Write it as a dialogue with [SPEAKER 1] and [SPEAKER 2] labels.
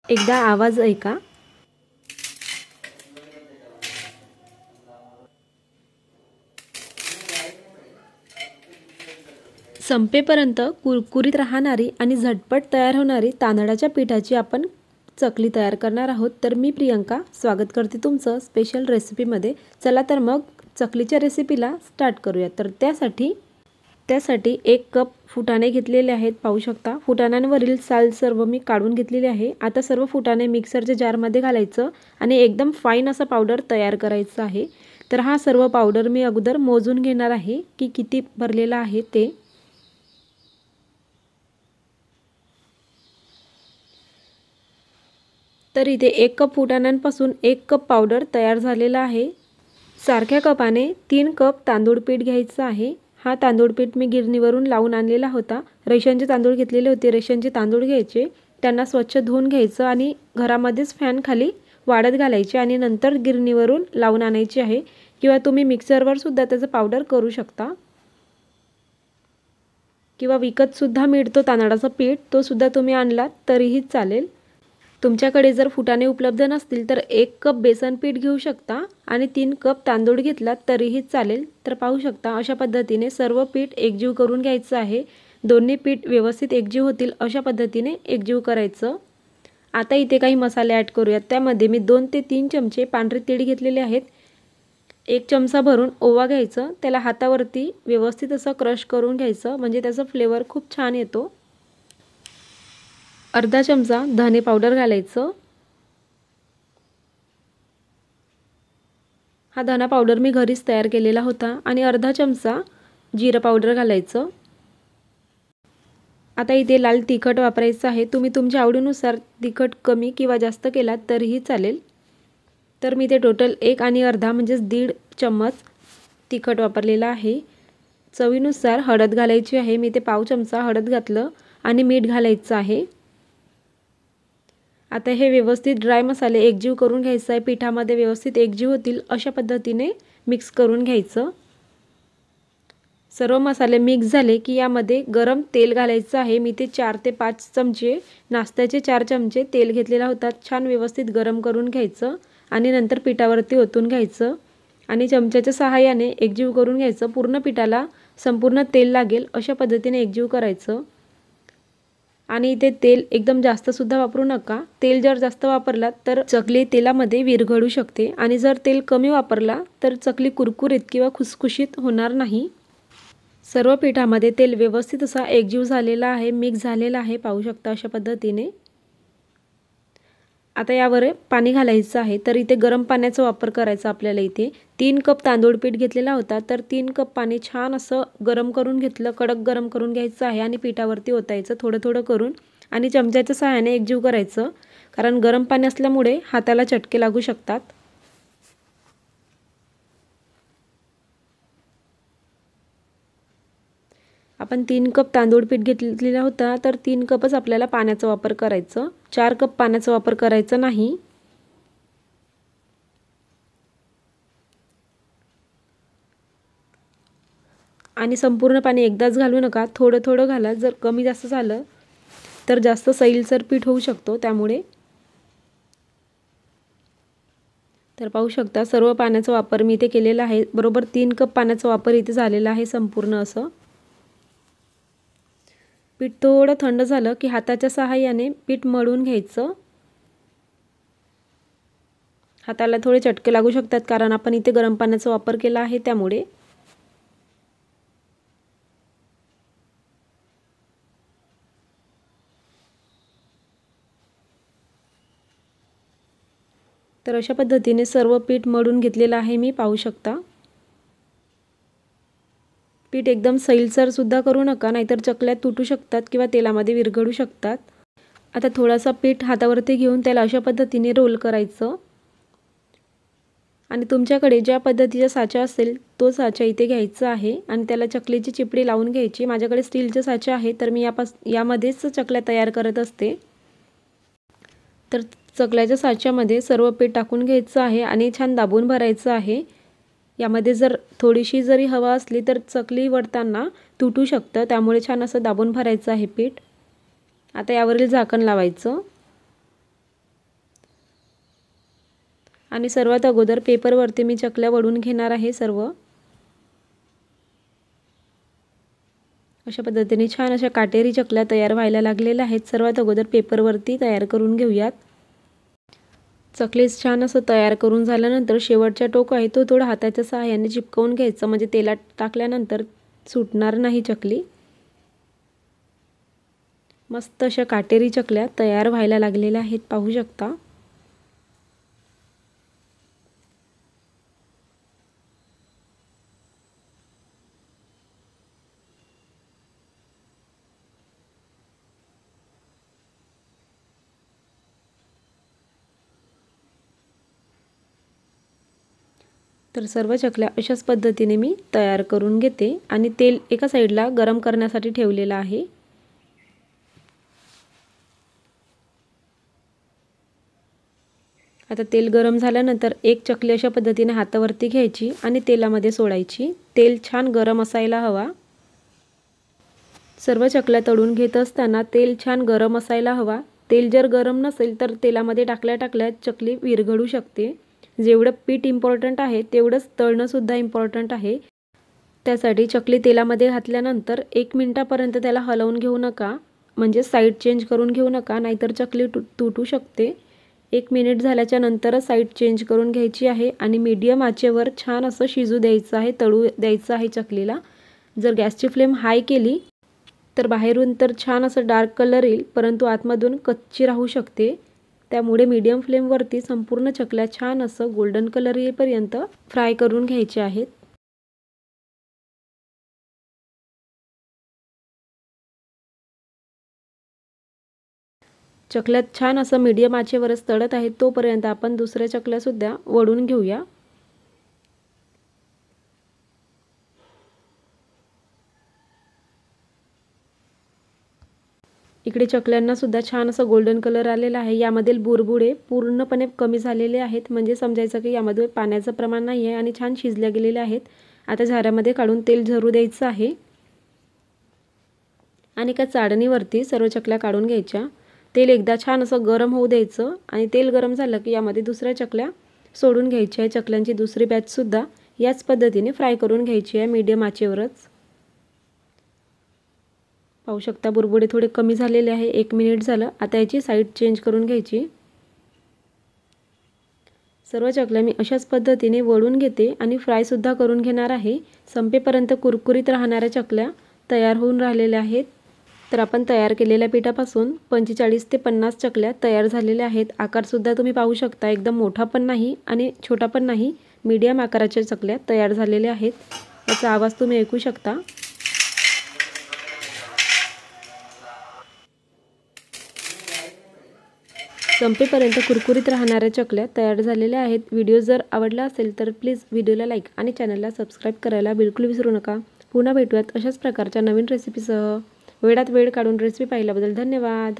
[SPEAKER 1] एकदा आवाज ऐका। संपेपर्यंत कुरकुरीत राहणारी आणि झटपट तयार होणारी तांदळाच्या पिठाची आपण चकली तयार करणार आहोत। तर मी प्रियंका स्वागत करते तुमचं स्पेशल रेसिपीमध्ये। चला तर मग चकलीच्या रेसिपीला स्टार्ट करूया। तर त्यासाठी 1 कप फुटाणे घेतलेले आहेत, पाहू शकता। फुटाण्यांवरील साल सर्व मी काढून घेतलेले आहे। आता सर्व फुटाणे मिक्सरच्या जारमध्ये घालायचं आणि एकदम फाईन असा पावडर तयार करायचा आहे। तर हा सर्व पावडर मी अगोदर मोजून घेणार आहे की किती भरलेला आहे ते। तर इथे 1 कप फुटाण्यांपासून 1 कप पावडर तयार झालेला आहे। सारख्या कपाने 3 कप तांदूळ पीठ घ्यायचं आहे। हा तांदूळ पीठ मी गिरणीवरून लावून आणलेला होता। रेशनचे तांदूळ घेतलेले होते। रेशनचे तांदूळ घ्यायचे, त्यांना स्वच्छ धुवून घ्यायचं आणि घरामध्येच फॅन खाली वाळत घालायचे आणि नंतर गिरणीवरून लावून आणायचे आहे, किंवा तुम्ही मिक्सरवर सुद्धा त्याचं पावडर करू शकता, किंवा विकत सुद्धा मिळतो तांदळाचं पीठ, तो सुद्धा तुम्ही आणलात तरीही चालेल। तुमच्याकडे जर फुटाणे उपलब्ध नसतील तर 1 कप बेसन पीठ घेऊ शकता आणि 3 कप तांदूळ घेतलात तरीही चालेल। तर पाहू शकता अशा पद्धतीने सर्व पीठ एकजीव करून घ्यायचं आहे। दोन्ही पीठ व्यवस्थित एकजीव होतील अशा पद्धतीने एकजीव करायचं। आता इथे काही मसाले ॲड करूयात। त्यामध्ये मी 2 ते 3 चमचे पांढरे तीळ घेतलेले आहेत। 1 चमचा भरून ओवा घ्यायचं, त्याला हातावरती व्यवस्थित असं क्रश करून घ्यायचं, म्हणजे त्याचा फ्लेवर खूप छान येतो। अर्धा चमचा धने पावडर घालायचं। हा धना पावडर मी घरीच तयार केलेला होता। आणि अर्धा चमचा जिरा पावडर घालायचं। आता इथे लाल तिखट वापरायचं आहे। तुम्ही तुमच्या आवडीनुसार तिखट कमी किंवा जास्त केलात तरीही चालेल। तर मी ते टोटल 1 आणि अर्धा म्हणजे 1.5 चम्मच तिखट वापरलेला आहे। चवीनुसार हळद घालायची आहे। मी ते पाव चमचा हळद घातलं आणि मीठ घालायचं आहे। आता हे व्यवस्थित ड्राय मसाले एकजीव करून घ्यायचं आहे। पिठामध्ये व्यवस्थित एकजीव होतील अशा पद्धतीने मिक्स करून घ्यायचं। सर्व मसाले मिक्स झाले की यामध्ये गरम तेल घालायचं आहे। मी ते 4 ते 5 चमचे नाश्त्याचे 4 चमचे तेल घेतलेला होता। छान व्यवस्थित गरम करून घ्यायचं आणि नंतर पिठावरती ओतून घ्यायचं आणि चमच्याच्या सहाय्याने एकजीव करून घ्यायचं। पूर्ण पिठाला संपूर्ण तेल लागेल अशा पद्धतीने एकजीव करायचं। आणि इथे तेल एकदम जास्त सुद्धा वापरू नका। तेल जर जास्त वापरलात तर चकली तेलामध्ये विरघळू शकते, आणि जर तेल कमी वापरला तर चकली कुरकुरीत किंवा खुसखुशीत होणार नाही। सर्व पिठामध्ये तेल व्यवस्थित असा एकजीव झालेला आहे, मिक्स झालेला आहे, पाहू शकता अशा पद्धतीने। आता यावर पाणी घालायचं आहे। तर इथे गरम पाण्याचा वापर करायचा आपल्याला। इथे 3 कप तांदूळ पीठ घेतलेला होता, तर 3 कप पाणी छान असं गरम करून घेतलं, कडक गरम करून घ्यायचं आहे आणि पिठावरती ओतायचं थोडं थोडं करून, आणि चमच्याच्या सहाय्याने एकजीव करायचं, कारण गरम पाणी असल्यामुळे हाताला चटके लागू शकतात। आपण 3 कप तांदूळ पीठ घेतलेला होता, तर 3 कपच आपल्याला पाण्याचा वापर करायचा, 4 कप पाण्याचा वापर करायचा नाही। आणि संपूर्ण पाणी एकदाच घालू नका, थोडं थोडं घाला। जर कमी जास्त झालं तर जास्त सैलसर पीठ होऊ शकतो, त्यामुळे। तर पाहू शकता सर्व पाण्याचा वापर मी इथे केलेला आहे। बरोबर 3 कप पाण्याचा वापर इथे झालेला आहे संपूर्ण असं। पीठ थोडं थंड झालं की हाताच्या सहाय्याने पीठ मळून घ्यायचं। हाताला थोडे चटके लागू शकतात, कारण आपण इथे गरम पाण्याचा वापर केला आहे, त्यामुळे। तर अशा पद्धतीने सर्व पीठ मळून घेतलेलं आहे मी, पाहू शकता। पीठ एकदम सैलसर सुद्धा करू नका, नाहीतर चकल्या तुटू शकतात किंवा तेलामध्ये विरघळू शकतात। आता थोडासा पीठ हातावरती घेऊन त्याला अशा पद्धतीने रोल करायचं, आणि तुमच्याकडे ज्या पद्धतीचा साचा असेल तो साचा इथे घ्यायचा आहे आणि त्याला चकलीची चिपडी लावून घ्यायची। माझ्याकडे स्टीलचा साचा आहे, तर मी यामध्येच चकल्या तयार करत असते। तर चकल्याच्या साच्यामध्ये सर्व पीठ टाकून घ्यायचं आहे आणि छान दाबून भरायचं आहे। यामध्ये जर थोडीशी जरी हवा असली तर चकली वळताना तुटू शकतं, त्यामुळे छान असं दाबून भरायचं आहे पीठ। आता यावरील झाकण लावायचं आणि सर्वात अगोदर पेपरवरती मी चकल्या वडून घेणार आहे सर्व। अशा पद्धतीने छान अशा काटेरी चकल्या तयार व्हायला लागलेल्या आहेत। सर्वात अगोदर पेपरवरती तयार करून घेऊयात। चकलीस छान असं तयार करून झाल्यानंतर शेवटचा टोक आहे तो थोडा हाताच्या सहाय्याने चिपकवून घ्यायचा, म्हणजे तेलात टाकल्यानंतर सुटणार नाही चकली। मस्त अशा काटेरी चकल्या तयार व्हायला लागलेल्या आहेत, पाहू शकता। तर सर्व चकल्या अशाच पद्धतीने मी तयार करून घेते आणि तेल एका साईडला गरम करण्यासाठी ठेवलेलं आहे। आता तेल गरम झाल्यानंतर एक चकली अशा पद्धतीने हातावरती घ्यायची आणि तेलामध्ये सोडायची। तेल छान गरम असायला हवा। सर्व चकल्या तळून घेत असताना तेल छान गरम असायला हवा। तेल जर गरम नसेल तर तेलामध्ये टाकल्या चकली विरघळू शकते। जेवढं पीठ इम्पॉर्टंट आहे तेवढंच तळणं सुद्धा इम्पॉर्टंट आहे। त्यासाठी चकली तेलामध्ये घातल्यानंतर 1 मिनिटापर्यंत त्याला हलवून घेऊ नका, म्हणजे साईड चेंज करून घेऊ नका, नाहीतर चकली तुटू शकते। 1 मिनिट झाल्याच्या नंतरच साईड चेंज करून घ्यायची आहे आणि मीडियम आचेवर छान असं शिजू द्यायचं आहे, तळू द्यायचं आहे चकलीला। जर गॅसची फ्लेम हाय केली तर बाहेरून तर छान असं डार्क कलर येईल, परंतु आतमधून कच्ची राहू शकते। त्यामुळे मीडियम फ्लेमवरती संपूर्ण चकल्या छान असं गोल्डन कलर येईपर्यंत फ्राय करून घ्यायचे आहेत। चकल्यात छान असं मीडियम आचेवरच तळत आहे तोपर्यंत आपण दुसऱ्या चकल्या सुद्धा वडून घेऊया। इकडे चकल्यांना सुद्धा छान असं गोल्डन कलर आलेला आहे। यामधील बुडबुडे पूर्णपणे कमी झालेले आहेत, म्हणजे समजायचं की यामध्ये पाण्याचं प्रमाण नाही आहे आणि छान शिजल्या गेलेले आहेत। आता झाऱ्यामध्ये काढून तेल झरू द्यायचं आहे आणि एका चाळणीवरती सर्व चकल्या काढून घ्यायच्या। तेल एकदा छान असं गरम होऊ द्यायचं आणि तेल गरम झालं की यामध्ये दुसऱ्या चकल्या सोडून घ्यायच्या आहे। चकल्यांची दुसरी बॅच सुद्धा याच पद्धतीने फ्राय करून घ्यायची आहे मीडियम आचेवरच। पाहू शकता बुडबुडे थोडे कमी झालेले आहे। 1 मिनिट झालं। आता याची साईड चेंज करून घ्यायची। सर्व चकल्या मी अशाच पद्धतीने वळून घेते आणि फ्राय सुद्धा करून घेणार आहे। संपेपर्यंत कुरकुरीत राहणाऱ्या चकल्या तयार होऊन राहिलेल्या आहेत। तर आपण तयार केलेल्या पिठापासून 45 ते 50 चकल्या तयार झालेल्या आहेत। आकार सुद्धा तुम्ही पाहू शकता, एकदम मोठा पण नाही आणि छोटा पण नाही, मीडियम आकाराच्या चकल्या तयार झालेल्या आहेत। याचा आवाज तुम्ही ऐकू शकता। संपेपर्यंत कुरकुरीत राहणाऱ्या चकल्या तयार झालेल्या आहेत। व्हिडिओ जर आवडला असेल तर प्लीज व्हिडिओला लाईक आणि चॅनलला सबस्क्राईब करायला बिलकुल विसरू नका। पुन्हा भेटूयात अशाच प्रकारच्या नवीन रेसिपीसह। वेळात वेळ काढून रेसिपी पाहिल्याबद्दल धन्यवाद।